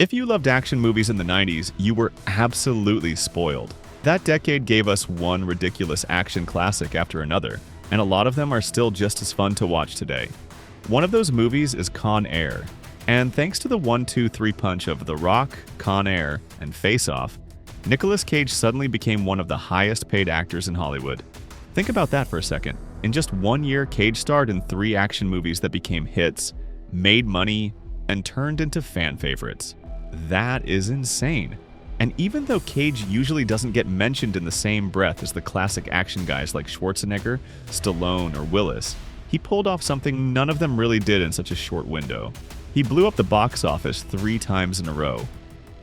If you loved action movies in the 90s, you were absolutely spoiled. That decade gave us one ridiculous action classic after another, and a lot of them are still just as fun to watch today. One of those movies is Con Air, and thanks to the 1-2-3 punch of The Rourke, Con Air, and Face Off, Nicolas Cage suddenly became one of the highest paid actors in Hollywood. Think about that for a second. In just 1 year, Cage starred in 3 action movies that became hits, made money, and turned into fan favorites. That is insane. And even though Cage usually doesn't get mentioned in the same breath as the classic action guys like Schwarzenegger, Stallone, or Willis, he pulled off something none of them really did in such a short window. He blew up the box office 3 times in a row.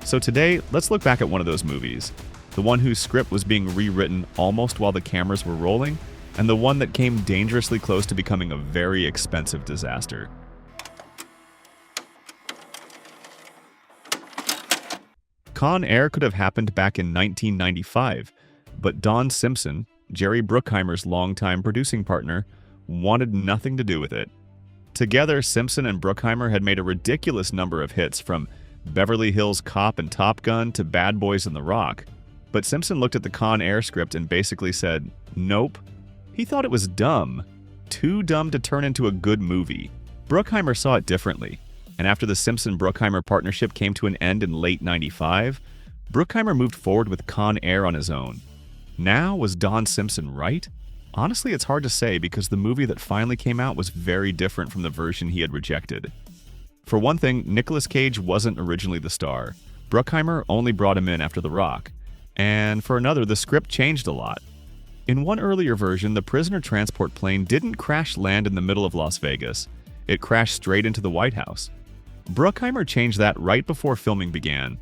So today, let's look back at one of those movies. The one whose script was being rewritten almost while the cameras were rolling, and the one that came dangerously close to becoming a very expensive disaster. Con Air could have happened back in 1995, but Don Simpson, Jerry Bruckheimer's longtime producing partner, wanted nothing to do with it. Together, Simpson and Bruckheimer had made a ridiculous number of hits, from Beverly Hills Cop and Top Gun to Bad Boys and The Rock. But Simpson looked at the Con Air script and basically said, nope. He thought it was dumb. Too dumb to turn into a good movie. Bruckheimer saw it differently. And after the Simpson-Bruckheimer partnership came to an end in late '95, Bruckheimer moved forward with Con Air on his own. Now, was Don Simpson right? Honestly, it's hard to say because the movie that finally came out was very different from the version he had rejected. For one thing, Nicolas Cage wasn't originally the star. Bruckheimer only brought him in after The Rock. And for another, the script changed a lot. In one earlier version, the prisoner transport plane didn't crash land in the middle of Las Vegas. It crashed straight into the White House. Bruckheimer changed that right before filming began.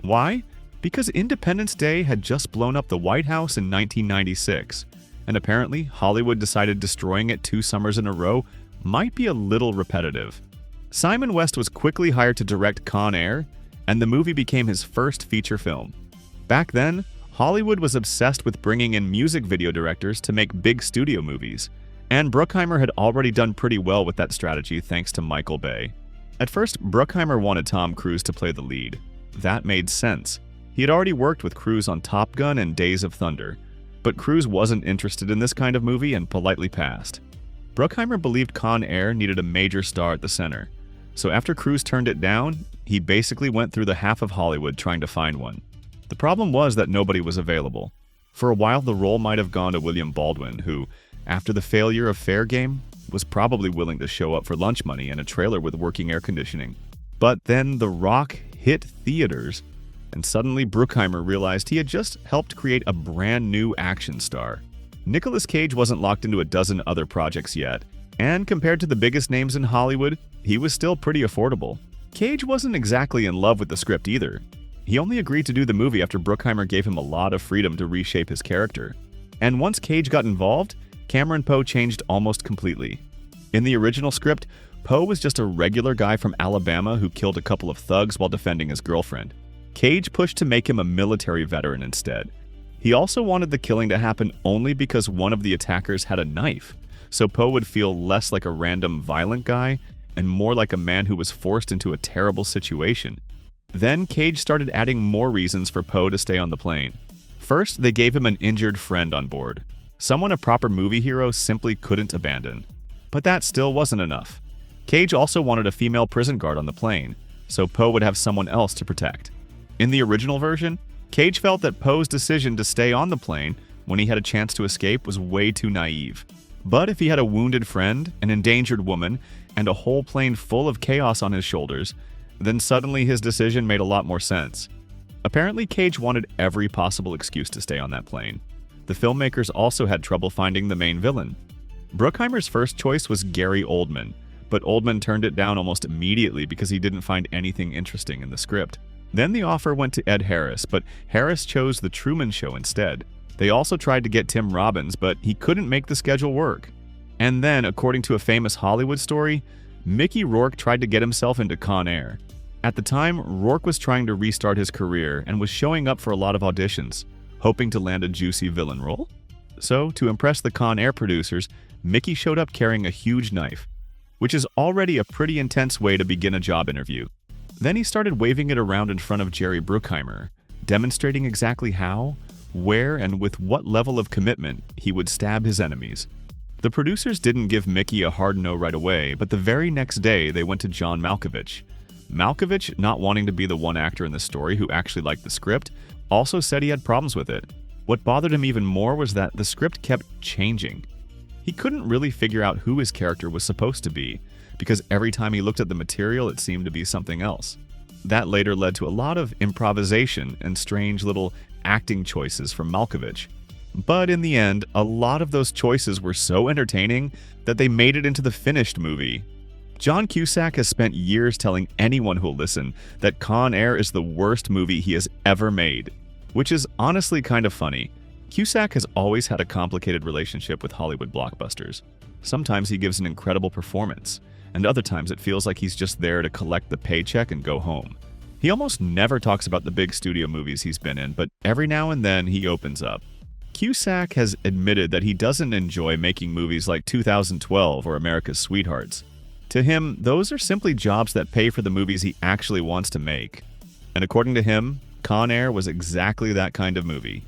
Why? Because Independence Day had just blown up the White House in 1996, and apparently Hollywood decided destroying it 2 summers in a row might be a little repetitive. Simon West was quickly hired to direct Con Air, and the movie became his first feature film. Back then, Hollywood was obsessed with bringing in music video directors to make big studio movies, and Bruckheimer had already done pretty well with that strategy thanks to Michael Bay. At first, Bruckheimer wanted Tom Cruise to play the lead. That made sense. He had already worked with Cruise on Top Gun and Days of Thunder, but Cruise wasn't interested in this kind of movie and politely passed. Bruckheimer believed Con Air needed a major star at the center, so after Cruise turned it down, he basically went through the half of Hollywood trying to find one. The problem was that nobody was available. For a while, the role might have gone to William Baldwin, who, after the failure of Fair Game, was probably willing to show up for lunch money and a trailer with working air conditioning. But then The Rock hit theaters, and suddenly Bruckheimer realized he had just helped create a brand new action star. Nicolas Cage wasn't locked into a dozen other projects yet, and compared to the biggest names in Hollywood, he was still pretty affordable. Cage wasn't exactly in love with the script either. He only agreed to do the movie after Bruckheimer gave him a lot of freedom to reshape his character. And once Cage got involved, Cameron Poe changed almost completely. In the original script, Poe was just a regular guy from Alabama who killed a couple of thugs while defending his girlfriend. Cage pushed to make him a military veteran instead. He also wanted the killing to happen only because one of the attackers had a knife, so Poe would feel less like a random violent guy and more like a man who was forced into a terrible situation. Then Cage started adding more reasons for Poe to stay on the plane. First, they gave him an injured friend on board, someone a proper movie hero simply couldn't abandon. But that still wasn't enough. Cage also wanted a female prison guard on the plane, so Poe would have someone else to protect. In the original version, Cage felt that Poe's decision to stay on the plane when he had a chance to escape was way too naive. But if he had a wounded friend, an endangered woman, and a whole plane full of chaos on his shoulders, then suddenly his decision made a lot more sense. Apparently, Cage wanted every possible excuse to stay on that plane. The filmmakers also had trouble finding the main villain. Bruckheimer's first choice was Gary Oldman, but Oldman turned it down almost immediately because he didn't find anything interesting in the script. Then the offer went to Ed Harris, but Harris chose The Truman Show instead. They also tried to get Tim Robbins, but he couldn't make the schedule work. And then, according to a famous Hollywood story, Mickey Rourke tried to get himself into Con Air. At the time, Rourke was trying to restart his career and was showing up for a lot of auditions, hoping to land a juicy villain role. So, to impress the Con Air producers, Mickey showed up carrying a huge knife, which is already a pretty intense way to begin a job interview. Then he started waving it around in front of Jerry Bruckheimer, demonstrating exactly how, where, and with what level of commitment he would stab his enemies. The producers didn't give Mickey a hard no right away, but the very next day they went to John Malkovich. Malkovich, not wanting to be the one actor in the story who actually liked the script, also said he had problems with it. What bothered him even more was that the script kept changing. He couldn't really figure out who his character was supposed to be, because every time he looked at the material it seemed to be something else. That later led to a lot of improvisation and strange little acting choices from Malkovich. But in the end, a lot of those choices were so entertaining that they made it into the finished movie. John Cusack has spent years telling anyone who'll listen that Con Air is the worst movie he has ever made, which is honestly kind of funny. Cusack has always had a complicated relationship with Hollywood blockbusters. Sometimes he gives an incredible performance, and other times it feels like he's just there to collect the paycheck and go home. He almost never talks about the big studio movies he's been in, but every now and then he opens up. Cusack has admitted that he doesn't enjoy making movies like 2012 or America's Sweethearts. To him, those are simply jobs that pay for the movies he actually wants to make. And according to him, Con Air was exactly that kind of movie.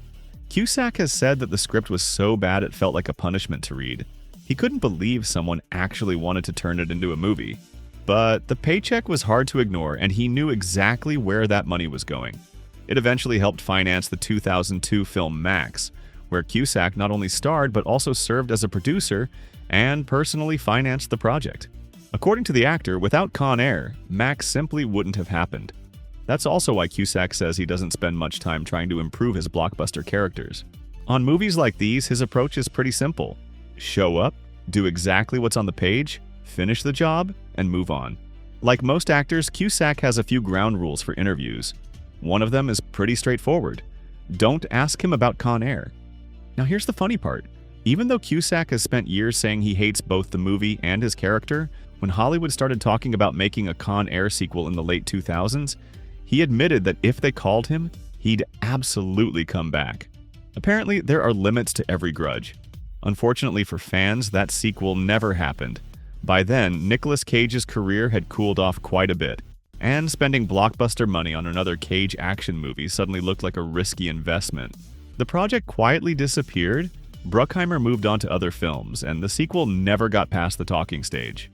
Cusack has said that the script was so bad it felt like a punishment to read. He couldn't believe someone actually wanted to turn it into a movie. But the paycheck was hard to ignore, and he knew exactly where that money was going. It eventually helped finance the 2002 film Max, where Cusack not only starred but also served as a producer and personally financed the project. According to the actor, without Con Air, Max simply wouldn't have happened. That's also why Cusack says he doesn't spend much time trying to improve his blockbuster characters. On movies like these, his approach is pretty simple. Show up, do exactly what's on the page, finish the job, and move on. Like most actors, Cusack has a few ground rules for interviews. One of them is pretty straightforward. Don't ask him about Con Air. Now here's the funny part. Even though Cusack has spent years saying he hates both the movie and his character, when Hollywood started talking about making a Con Air sequel in the late 2000s, he admitted that if they called him, he'd absolutely come back. Apparently, there are limits to every grudge. Unfortunately for fans, that sequel never happened. By then, Nicolas Cage's career had cooled off quite a bit, and spending blockbuster money on another Cage action movie suddenly looked like a risky investment. The project quietly disappeared, Bruckheimer moved on to other films, and the sequel never got past the talking stage.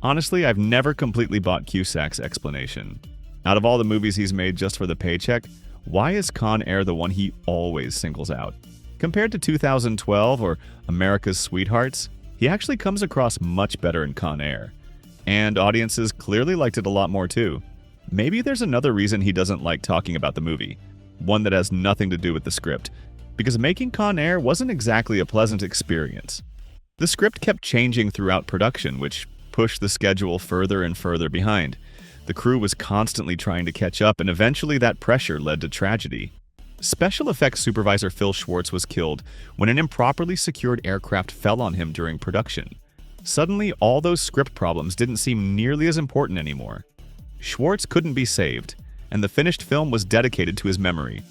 Honestly, I've never completely bought Cusack's explanation. Out of all the movies he's made just for the paycheck, why is Con Air the one he always singles out? Compared to 2012 or America's Sweethearts, he actually comes across much better in Con Air. And audiences clearly liked it a lot more too. Maybe there's another reason he doesn't like talking about the movie, one that has nothing to do with the script, because making Con Air wasn't exactly a pleasant experience. The script kept changing throughout production, which pushed the schedule further and further behind. The crew was constantly trying to catch up, and eventually that pressure led to tragedy. Special effects supervisor Phil Schwartz was killed when an improperly secured aircraft fell on him during production. Suddenly, all those script problems didn't seem nearly as important anymore. Schwartz couldn't be saved, and the finished film was dedicated to his memory.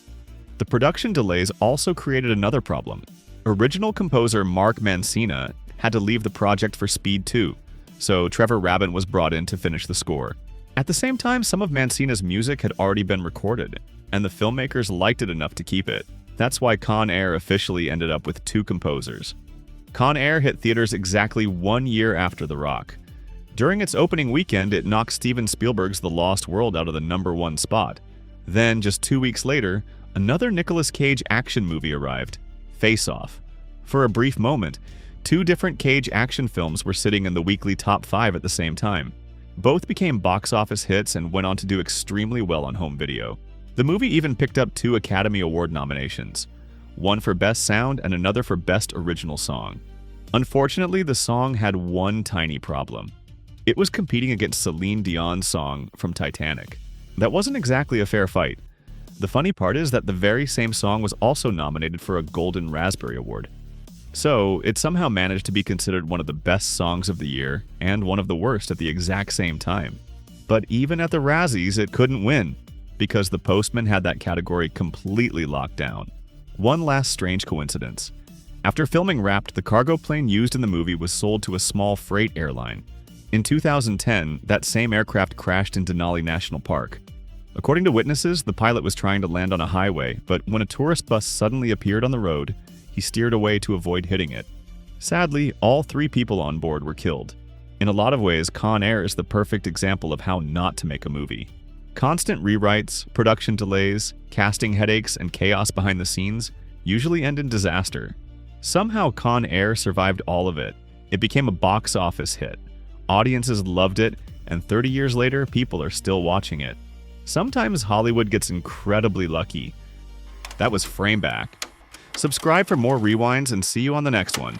The production delays also created another problem. Original composer Mark Mancina had to leave the project for Speed 2, so Trevor Rabin was brought in to finish the score. At the same time, some of Mancina's music had already been recorded, and the filmmakers liked it enough to keep it. That's why Con Air officially ended up with two composers. Con Air hit theaters exactly 1 year after The Rock. During its opening weekend, it knocked Steven Spielberg's The Lost World out of the #1 spot. Then, just 2 weeks later, another Nicolas Cage action movie arrived, Face Off. For a brief moment, two different Cage action films were sitting in the weekly top 5 at the same time. Both became box office hits and went on to do extremely well on home video. The movie even picked up 2 Academy Award nominations, one for Best Sound and another for Best Original Song. Unfortunately, the song had one tiny problem. It was competing against Celine Dion's song from Titanic. That wasn't exactly a fair fight. The funny part is that the very same song was also nominated for a Golden Raspberry Award. So, it somehow managed to be considered one of the best songs of the year and one of the worst at the exact same time. But even at the Razzies, it couldn't win, because the Postman had that category completely locked down. One last strange coincidence. After filming wrapped, the cargo plane used in the movie was sold to a small freight airline. In 2010, that same aircraft crashed in Denali National Park. According to witnesses, the pilot was trying to land on a highway, but when a tourist bus suddenly appeared on the road, he steered away to avoid hitting it. Sadly, all 3 people on board were killed. In a lot of ways, Con Air is the perfect example of how not to make a movie. Constant rewrites, production delays, casting headaches, and chaos behind the scenes usually end in disaster. Somehow Con Air survived all of it. It became a box office hit. Audiences loved it, and 30 years later, people are still watching it. Sometimes Hollywood gets incredibly lucky. That was Frameback. Subscribe for more rewinds and see you on the next one.